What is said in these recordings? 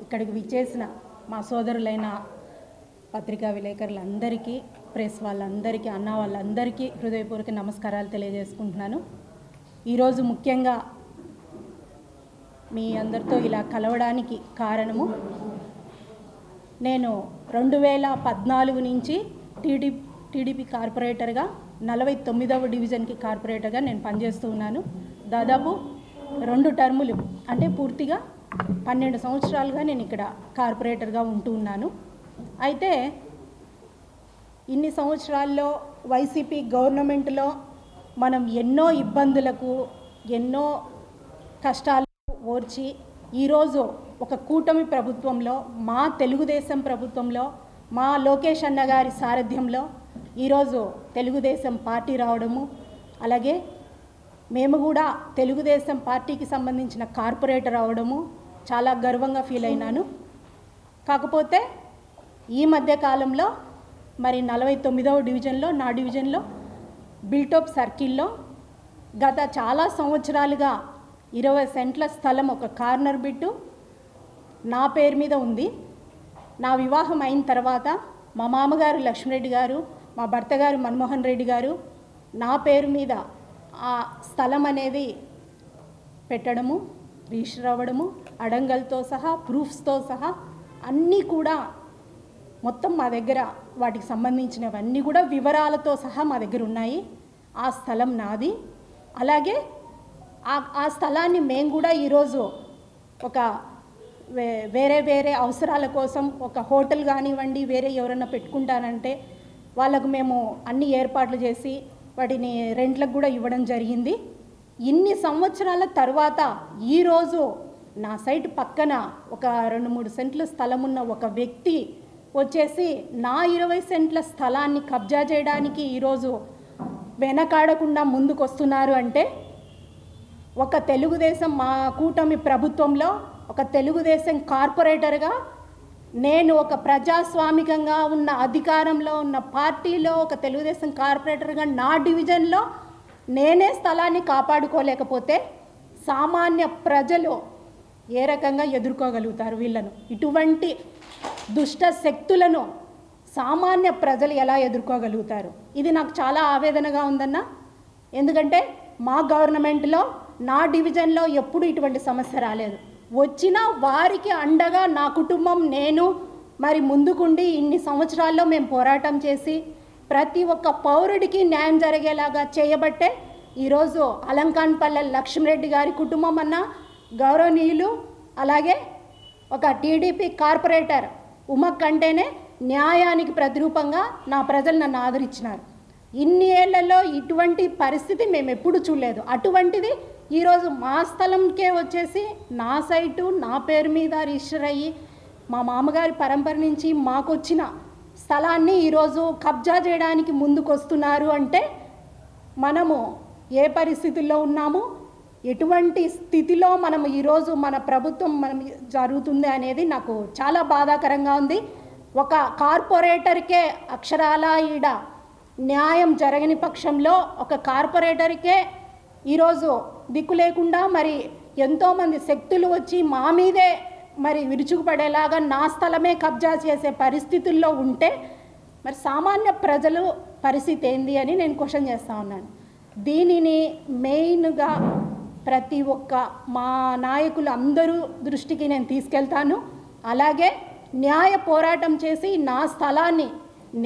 ఇక్కడికి విచ్చేసిన మా సోదరులైన పత్రికా విలేకరులందరికీ, ప్రెస్ వాళ్ళందరికీ, అన్న వాళ్ళందరికీ హృదయపూర్వక నమస్కారాలు తెలియజేసుకుంటున్నాను. ఈరోజు ముఖ్యంగా మీ అందరితో ఇలా కలవడానికి కారణము, నేను 2014 నుంచి టీడీపీ కార్పొరేటర్గా 49వ డివిజన్కి కార్పొరేటర్గా నేను పనిచేస్తూ ఉన్నాను. దాదాపు 2 టర్ములు అంటే పూర్తిగా 12 సంవత్సరాలుగా నేను ఇక్కడ కార్పొరేటర్గా ఉంటూ ఉన్నాను. అయితే ఇన్ని సంవత్సరాల్లో వైసీపీ గవర్నమెంట్లో మనం ఎన్నో ఇబ్బందులకు, ఎన్నో కష్టాలు ఓర్చి ఈరోజు ఒక కూటమి ప్రభుత్వంలో, మా తెలుగుదేశం ప్రభుత్వంలో, మా లోకేష్ అన్న గారి సారథ్యంలో ఈరోజు తెలుగుదేశం పార్టీ రావడము, అలాగే మేము కూడా తెలుగుదేశం పార్టీకి సంబంధించిన కార్పొరేటర్ అవడము చాలా గర్వంగా ఫీల్ అయినాను. కాకపోతే ఈ మధ్య కాలంలో మరి 49వ డివిజన్లో, నా డివిజన్లో బిల్టప్ సర్కిల్లో గత చాలా సంవత్సరాలుగా 20 సెంట్ల స్థలం, ఒక కార్నర్ బిట్టు నా పేరు మీద ఉంది. నా వివాహం అయిన తర్వాత మా మామగారు లక్ష్మీరెడ్డి గారు, మా భర్త గారు మన్మోహన్ రెడ్డి గారు నా పేరు మీద ఆ స్థలం అనేది పెట్టడము, రిజిస్టర్ అవ్వడము, అడంగల్తో సహా, ప్రూఫ్స్తో సహా అన్నీ కూడా మొత్తం మా దగ్గర, వాటికి సంబంధించినవన్నీ కూడా వివరాలతో సహా మా దగ్గర ఉన్నాయి. ఆ స్థలం నాది. అలాగే ఆ స్థలాన్ని మేము కూడా ఈరోజు ఒక వేరే అవసరాల కోసం, ఒక హోటల్ కానివ్వండి, వేరే ఎవరైనా పెట్టుకుంటానంటే వాళ్ళకు మేము అన్ని ఏర్పాట్లు చేసి వాటిని రెంట్లకు కూడా ఇవ్వడం జరిగింది. ఇన్ని సంవత్సరాల తర్వాత ఈరోజు నా సైట్ పక్కన ఒక 2-3 సెంట్ల స్థలం ఉన్న ఒక వ్యక్తి వచ్చేసి నా 20 సెంట్ల స్థలాన్ని కబ్జా చేయడానికి ఈరోజు వెనకాడకుండా ముందుకు వస్తున్నారు. అంటే ఒక తెలుగుదేశం, మా కూటమి ప్రభుత్వంలో ఒక తెలుగుదేశం కార్పొరేటర్గా, నేను ఒక ప్రజాస్వామికంగా ఉన్న అధికారంలో ఉన్న పార్టీలో ఒక తెలుగుదేశం కార్పొరేటర్గా నా డివిజన్లో నేనే స్థలాన్ని కాపాడుకోలేకపోతే సామాన్య ప్రజలు ఏ రకంగా ఎదుర్కోగలుగుతారు వీళ్ళను? ఇటువంటి దుష్ట శక్తులను సామాన్య ప్రజలు ఎలా ఎదుర్కోగలుగుతారు? ఇది నాకు చాలా ఆవేదనగా ఉందన్న. ఎందుకంటే మా గవర్నమెంట్లో, నా డివిజన్లో ఎప్పుడు ఇటువంటి సమస్య రాలేదు. వచ్చిన వారికి అండగా నా కుటుంబం, నేను మరి ముందుకుండి ఇన్ని సంవత్సరాల్లో మేము పోరాటం చేసి ప్రతి ఒక్క పౌరుడికి న్యాయం జరిగేలాగా చేయబట్టే ఈరోజు అలంకాన్పల్లె లక్ష్మీరెడ్డి గారి కుటుంబం అన్న, గౌరవనీయులు, అలాగే ఒక టీడీపీ కార్పొరేటర్ ఉమక్ అంటేనే న్యాయానికి ప్రతిరూపంగా నా ప్రజలు నన్ను ఆదరించినారు. ఇన్ని ఏళ్లలో ఇటువంటి పరిస్థితి మేము ఎప్పుడు చూడలేదు. అటువంటిది ఈరోజు మా స్థలంకే వచ్చేసి నా సైటు నా పేరు మీద రిజిస్టర్ అయ్యి మా మామగారి పరంపర నుంచి మాకొచ్చిన స్థలాన్ని ఈరోజు కబ్జా చేయడానికి ముందుకు వస్తున్నారు. అంటే మనము ఏ పరిస్థితుల్లో ఉన్నాము, ఎటువంటి స్థితిలో మనం ఈరోజు మన ప్రభుత్వం మనం జరుగుతుంది అనేది నాకు చాలా బాధాకరంగా ఉంది. ఒక కార్పొరేటర్కే అక్షరాల ఈడ న్యాయం జరగని పక్షంలో ఒక కార్పొరేటర్కే ఈరోజు దిక్కు లేకుండా మరి ఎంతోమంది శక్తులు వచ్చి మా మీదే మరి విరుచుకుపడేలాగా నా స్థలమే కబ్జా చేసే పరిస్థితుల్లో ఉంటే మరి సామాన్య ప్రజలు పరిస్థితి ఏంది అని నేను క్వశ్చన్ చేస్తూ ఉన్నాను. దీనిని మెయిన్గా ప్రతి ఒక్క మా నాయకులు అందరూ దృష్టికి నేను తీసుకెళ్తాను. అలాగే న్యాయ పోరాటం చేసి నా స్థలాన్ని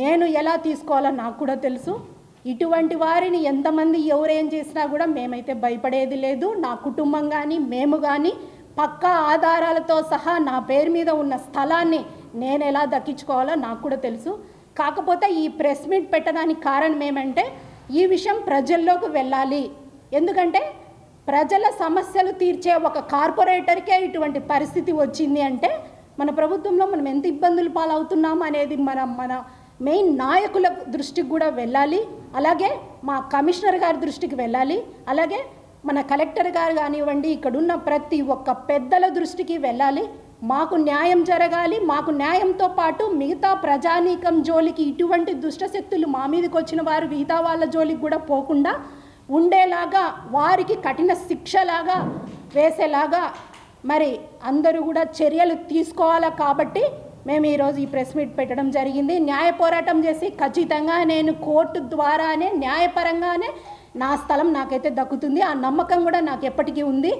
నేను ఎలా తీసుకోవాలో నాకు కూడా తెలుసు. ఇటువంటి వారిని ఎంతమంది ఎవరేం చేసినా కూడా మేమైతే భయపడేది లేదు. నా కుటుంబం కానీ, మేము కానీ పక్కా ఆధారాలతో సహా నా పేరు మీద ఉన్న స్థలాన్ని నేను ఎలా దక్కించుకోవాలో నాకు కూడా తెలుసు. కాకపోతే ఈ ప్రెస్ మీట్ పెట్టడానికి కారణం ఏమంటే ఈ విషయం ప్రజల్లోకి వెళ్ళాలి. ఎందుకంటే ప్రజల సమస్యలు తీర్చే ఒక కార్పొరేటర్కే ఇటువంటి పరిస్థితి వచ్చింది అంటే మన ప్రభుత్వంలో మనం ఎంత ఇబ్బందులు పాలవుతున్నాము అనేది మన మెయిన్ నాయకుల దృష్టికి కూడా వెళ్ళాలి. అలాగే మా కమిషనర్ గారి దృష్టికి వెళ్ళాలి. అలాగే మన కలెక్టర్ గారు కానివ్వండి, ఇక్కడున్న ప్రతి ఒక్క పెద్దల దృష్టికి వెళ్ళాలి. మాకు న్యాయం జరగాలి. మాకు న్యాయంతో పాటు మిగతా ప్రజానీకం జోలికి, ఇటువంటి దుష్టశక్తులు మా మీదకి వచ్చిన వారు మిగతా వాళ్ళ జోలికి కూడా పోకుండా ఉండేలాగా, వారికి కఠిన శిక్షలాగా వేసేలాగా మరి అందరూ కూడా చర్యలు తీసుకోవాలా కాబట్టి మేము ఈరోజు ఈ ప్రెస్ మీట్ పెట్టడం జరిగింది. న్యాయ పోరాటం చేసి ఖచ్చితంగా నేను కోర్టు ద్వారానే న్యాయపరంగానే నా స్థలం నాకైతే దక్కుతుంది. ఆ నమ్మకం కూడా నాకు ఎప్పటికీ ఉంది.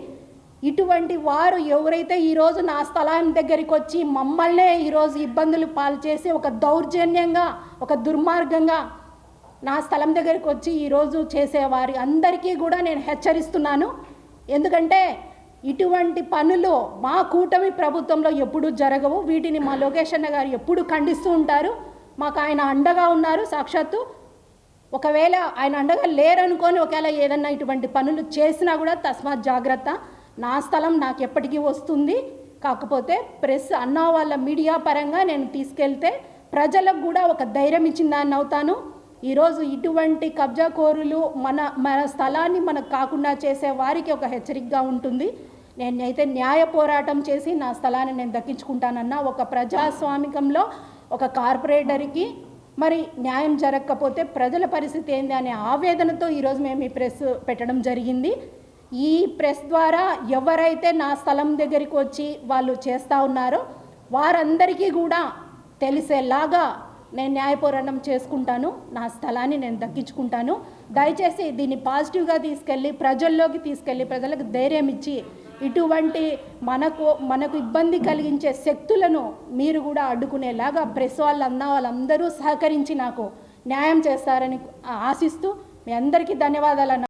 ఇటువంటి వారు ఎవరైతే ఈరోజు నా స్థలాన్ని దగ్గరికి వచ్చి మమ్మల్నే ఈరోజు ఇబ్బందులు పాలు చేసి ఒక దౌర్జన్యంగా ఒక దుర్మార్గంగా నా స్థలం దగ్గరికి వచ్చి ఈరోజు చేసేవారి అందరికీ కూడా నేను హెచ్చరిస్తున్నాను. ఎందుకంటే ఇటువంటి పనులు మా కూటమి ప్రభుత్వంలో ఎప్పుడూ జరగవు. వీటిని మా లోకేష్ అన్న గారు ఎప్పుడు ఖండిస్తూ ఉంటారు. మాకు ఆయన అండగా ఉన్నారు. సాక్షాత్తు ఒకవేళ ఆయన అండగా లేరనుకొని ఒకవేళ ఏదన్నా ఇటువంటి పనులు చేసినా కూడా తస్మాత్ జాగ్రత్త. నా స్థలం నాకు ఎప్పటికీ వస్తుంది. కాకపోతే ప్రెస్ అన్న వాళ్ళ మీడియా పరంగా నేను తీసుకెళ్తే ప్రజలకు కూడా ఒక ధైర్యం ఇచ్చిన దాన్ని అవుతాను. ఈరోజు ఇటువంటి కబ్జాకోరులు మన స్థలాన్ని మనకు కాకుండా చేసే వారికి ఒక హెచ్చరికగా ఉంటుంది. నేనైతే న్యాయ పోరాటం చేసి నా స్థలాన్ని నేను దక్కించుకుంటానన్న ఒక ప్రజాస్వామికంలో ఒక కార్పొరేటర్కి మరి న్యాయం జరగకపోతే ప్రజల పరిస్థితి ఏంది అనే ఆవేదనతో ఈరోజు మేము ఈ ప్రెస్ పెట్టడం జరిగింది. ఈ ప్రెస్ ద్వారా ఎవరైతే నా స్థలం దగ్గరికి వచ్చి వాళ్ళు చేస్తూ ఉన్నారో వారందరికీ కూడా తెలిసేలాగా నేను న్యాయ పోరాటం చేసుకుంటాను. నా స్థలాన్ని నేను దక్కించుకుంటాను. దయచేసి దీన్ని పాజిటివ్గా తీసుకెళ్ళి ప్రజల్లోకి తీసుకెళ్ళి ప్రజలకు ధైర్యం ఇచ్చి ఇటువంటి మనకు ఇబ్బంది కలిగించే శక్తులను మీరు కూడా అడ్డుకునేలాగా ప్రెస్ వాళ్ళందరూ సహకరించి నాకు న్యాయం చేస్తారని ఆశిస్తూ మీ అందరికీ ధన్యవాదాలు.